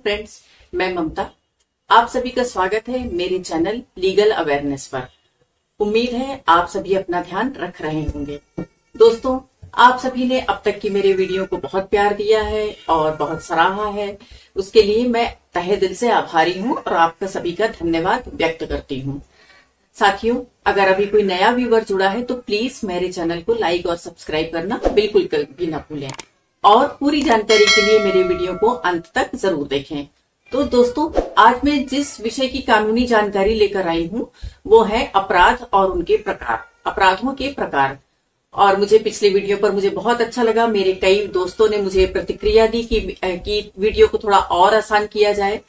Friends, मैं ममता। आप सभी का स्वागत है मेरे चैनल लीगल अवेयरनेस पर। उम्मीद है आप सभी अपना ध्यान रख रहे होंगे। दोस्तों, आप सभी ने अब तक की मेरे वीडियो को बहुत प्यार दिया है और बहुत सराहा है। उसके लिए मैं तहे दिल से आभारी हूँ और आपका सभी का धन्यवाद व्यक्त करती हूँ। साथियों, अगर अभी कोई नया व्यूअर जुड़ा है तो प्लीज मेरे चैनल को लाइक और सब्सक्राइब करना बिल्कुल भी ना भूलें और पूरी जानकारी के लिए मेरे वीडियो को अंत तक जरूर देखें। तो दोस्तों, आज मैं जिस विषय की कानूनी जानकारी लेकर आई हूँ वो है अपराध और उनके प्रकार, अपराधों के प्रकार। और मुझे पिछले वीडियो पर मुझे बहुत अच्छा लगा। मेरे कई दोस्तों ने मुझे प्रतिक्रिया दी कि वीडियो को थोड़ा और आसान किया जाए,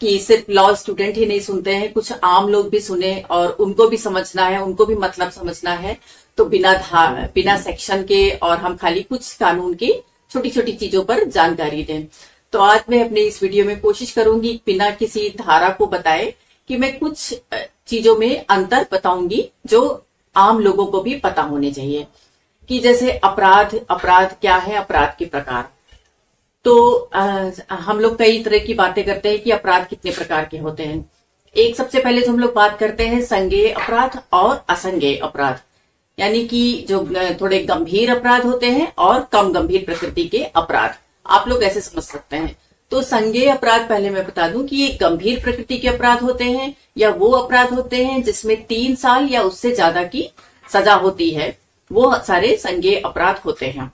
कि सिर्फ लॉ स्टूडेंट ही नहीं सुनते हैं, कुछ आम लोग भी सुने और उनको भी समझना है, उनको भी मतलब समझना है। तो बिना सेक्शन के और हम खाली कुछ कानून की छोटी छोटी चीजों पर जानकारी दें। तो आज मैं अपने इस वीडियो में कोशिश करूंगी बिना किसी धारा को बताए कि मैं कुछ चीजों में अंतर बताऊंगी जो आम लोगों को भी पता होने चाहिए। कि जैसे अपराध क्या है, अपराध के प्रकार। तो हम लोग कई तरह की बातें करते हैं कि अपराध कितने प्रकार के होते हैं। एक सबसे पहले जो हम लोग बात करते हैं संज्ञेय अपराध और असंज्ञेय अपराध, यानी कि जो थोड़े गंभीर अपराध होते हैं और कम गंभीर प्रकृति के अपराध। आप लोग ऐसे समझ सकते हैं। तो संज्ञेय अपराध पहले मैं बता दूं कि ये गंभीर प्रकृति के अपराध होते हैं या वो अपराध होते हैं जिसमें 3 साल या उससे ज्यादा की सजा होती है, वो सारे संज्ञेय अपराध होते हैं।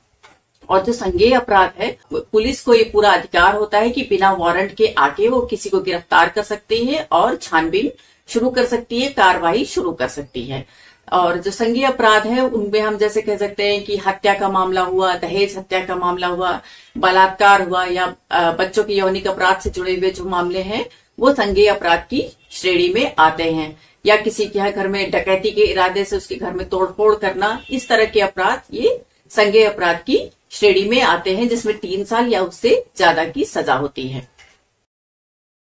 और जो संज्ञेय अपराध है, पुलिस को ये पूरा अधिकार होता है कि बिना वारंट के आके वो किसी को गिरफ्तार कर सकती है और छानबीन शुरू कर सकती है, कार्रवाई शुरू कर सकती है। और जो संज्ञेय अपराध है उनमें हम जैसे कह सकते हैं कि हत्या का मामला हुआ, दहेज हत्या का मामला हुआ, बलात्कार हुआ या बच्चों के यौनिक अपराध से जुड़े हुए जो मामले हैं वो संज्ञेय अपराध की श्रेणी में आते हैं। या किसी के घर में डकैती के इरादे से उसके घर में तोड़फोड़ करना, इस तरह के अपराध ये संज्ञेय अपराध की श्रेणी में आते हैं जिसमें 3 साल या उससे ज्यादा की सजा होती है।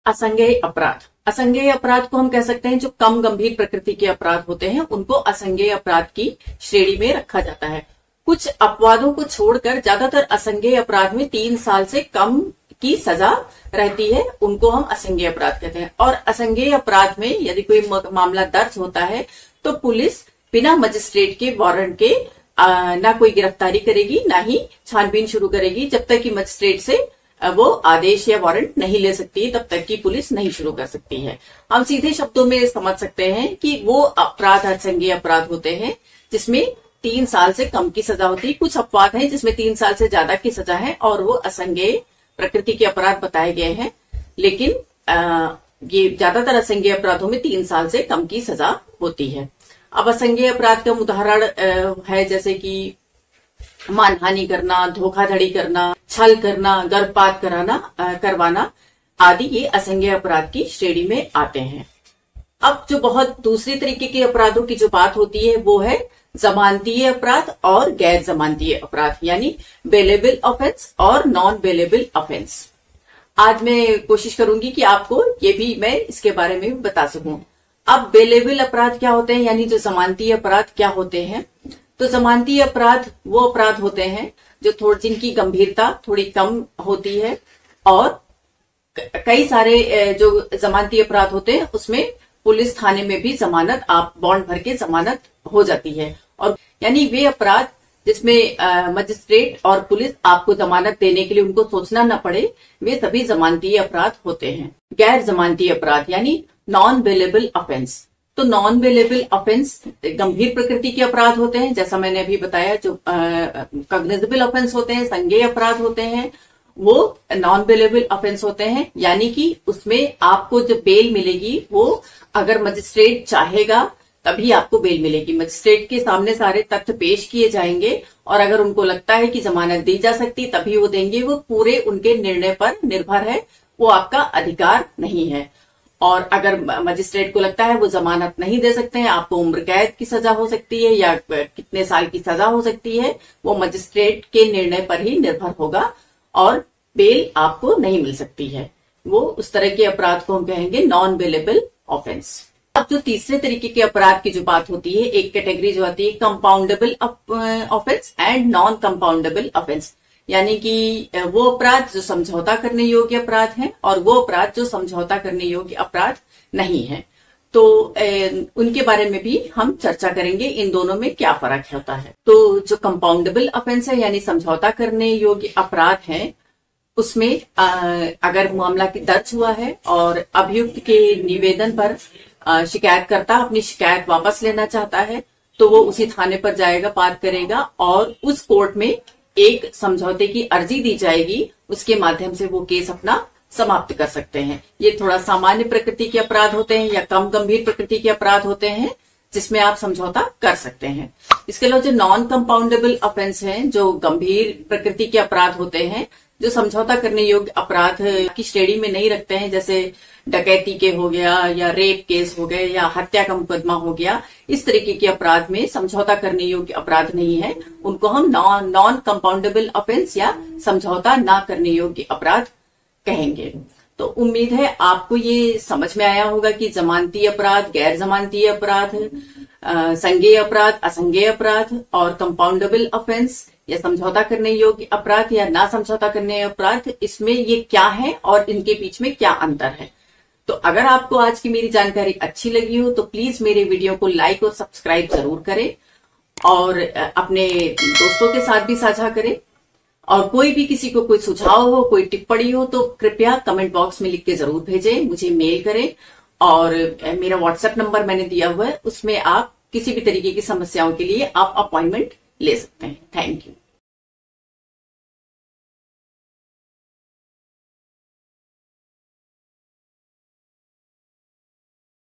असंज्ञेय अपराध, असंज्ञेय अपराध को हम कह सकते हैं जो कम गंभीर प्रकृति के अपराध होते हैं उनको असंज्ञेय अपराध की श्रेणी में रखा जाता है। कुछ अपवादों को छोड़कर ज्यादातर असंज्ञेय अपराध में 3 साल से कम की सजा रहती है, उनको हम असंज्ञेय अपराध कहते हैं। और असंज्ञेय अपराध में यदि कोई मामला दर्ज होता है तो पुलिस बिना मजिस्ट्रेट के वारंट के ना कोई गिरफ्तारी करेगी ना ही छानबीन शुरू करेगी। जब तक कि मजिस्ट्रेट से वो आदेश या वारंट नहीं ले सकती तब तक की पुलिस नहीं शुरू कर सकती है। हम सीधे शब्दों में समझ सकते हैं कि वो अपराध असंज्ञेय अपराध होते हैं जिसमें 3 साल से कम की सजा होती है। कुछ अपवाद हैं जिसमें 3 साल से ज्यादा की सजा है और वो असंज्ञेय प्रकृति के अपराध बताए गए हैं, लेकिन ये ज्यादातर असंज्ञेय अपराधों में 3 साल से कम की सजा होती है। अब असंज्ञेय अपराध का उदाहरण है जैसे कि मानहानि करना, धोखाधड़ी करना, छल करना, गर्भपात करवाना आदि, ये असंज्ञेय अपराध की श्रेणी में आते हैं। अब जो बहुत दूसरी तरीके के अपराधों की जो बात होती है वो है जमानतीय अपराध और गैर जमानतीय अपराध, यानी बेलेबल ऑफेंस और नॉन बेलेबल ऑफेंस। आज मैं कोशिश करूंगी कि आपको ये भी मैं इसके बारे में भी बता सकूं। अब बेलेबल अपराध क्या होते हैं, यानी जो जमानतीय अपराध क्या होते हैं। तो जमानतीय अपराध वो अपराध होते हैं जो जिनकी गंभीरता थोड़ी कम होती है और कई सारे जो जमानती अपराध होते हैं उसमें पुलिस थाने में भी जमानत, आप बॉन्ड भर के जमानत हो जाती है। और यानी वे अपराध जिसमें मजिस्ट्रेट और पुलिस आपको जमानत देने के लिए उनको सोचना न पड़े, वे सभी जमानतीय अपराध होते हैं। गैर जमानती अपराध यानी नॉन बेलेबल ऑफेंस। तो नॉन बेलेबल ऑफेंस गंभीर प्रकृति के अपराध होते हैं, जैसा मैंने अभी बताया। जो कॉग्निजेबल ऑफेंस होते हैं, संज्ञेय अपराध होते हैं, वो नॉन बेलेबल ऑफेंस होते हैं, यानी कि उसमें आपको जो बेल मिलेगी वो अगर मजिस्ट्रेट चाहेगा तभी आपको बेल मिलेगी। मजिस्ट्रेट के सामने सारे तथ्य पेश किए जाएंगे और अगर उनको लगता है कि जमानत दी जा सकती तभी वो देंगे। वो पूरे उनके निर्णय पर निर्भर है, वो आपका अधिकार नहीं है। और अगर मजिस्ट्रेट को लगता है वो जमानत नहीं दे सकते हैं, आपको उम्र कैद की सजा हो सकती है या कितने साल की सजा हो सकती है, वो मजिस्ट्रेट के निर्णय पर ही निर्भर होगा और बेल आपको नहीं मिल सकती है। वो उस तरह के अपराध को हम कहेंगे नॉन बेलेबल ऑफेंस। अब जो तीसरे तरीके के अपराध की जो बात होती है, एक कैटेगरी जो आती है compoundable offence and non compoundable offence, यानी कि वो अपराध जो समझौता करने योग्य अपराध हैं और वो अपराध जो समझौता करने योग्य अपराध नहीं है। तो उनके बारे में भी हम चर्चा करेंगे, इन दोनों में क्या फर्क होता है। तो जो कंपाउंडेबल ऑफेंस है यानी समझौता करने योग्य अपराध है, उसमें अगर मामला दर्ज हुआ है और अभियुक्त के निवेदन पर शिकायतकर्ता अपनी शिकायत वापस लेना चाहता है तो वो उसी थाने पर जाएगा, बात करेगा और उस कोर्ट में एक समझौते की अर्जी दी जाएगी, उसके माध्यम से वो केस अपना समाप्त कर सकते हैं। ये थोड़ा सामान्य प्रकृति के अपराध होते हैं या कम गंभीर प्रकृति के अपराध होते हैं जिसमें आप समझौता कर सकते हैं। इसके अलावा जो नॉन कंपाउंडेबल ऑफेंस हैं, जो गंभीर प्रकृति के अपराध होते हैं, जो समझौता करने योग्य अपराध की श्रेणी में नहीं रखते हैं, जैसे डकैती के हो गया या रेप केस हो गए या हत्या का मुकदमा हो गया, इस तरीके के अपराध में समझौता करने योग्य अपराध नहीं है, उनको हम नॉन कंपाउंडेबल ऑफेंस या समझौता ना करने योग्य अपराध कहेंगे। तो उम्मीद है आपको ये समझ में आया होगा कि जमानती अपराध, गैर जमानती अपराध, संज्ञेय अपराध, असंज्ञेय अपराध और कंपाउंडेबल ऑफेंस या समझौता करने योग्य अपराध या ना समझौता करने अपराध, इसमें ये क्या है और इनके बीच में क्या अंतर है। तो अगर आपको आज की मेरी जानकारी अच्छी लगी हो तो प्लीज मेरे वीडियो को लाइक और सब्सक्राइब जरूर करें और अपने दोस्तों के साथ भी साझा करें। और कोई भी किसी को कोई सुझाव हो, कोई टिप्पणी हो तो कृपया कमेंट बॉक्स में लिख के जरूर भेजें, मुझे मेल करें। और मेरा व्हाट्सएप नंबर मैंने दिया हुआ है, उसमें आप किसी भी तरीके की समस्याओं के लिए आप अपॉइंटमेंट ले सकते हैं। Thank you.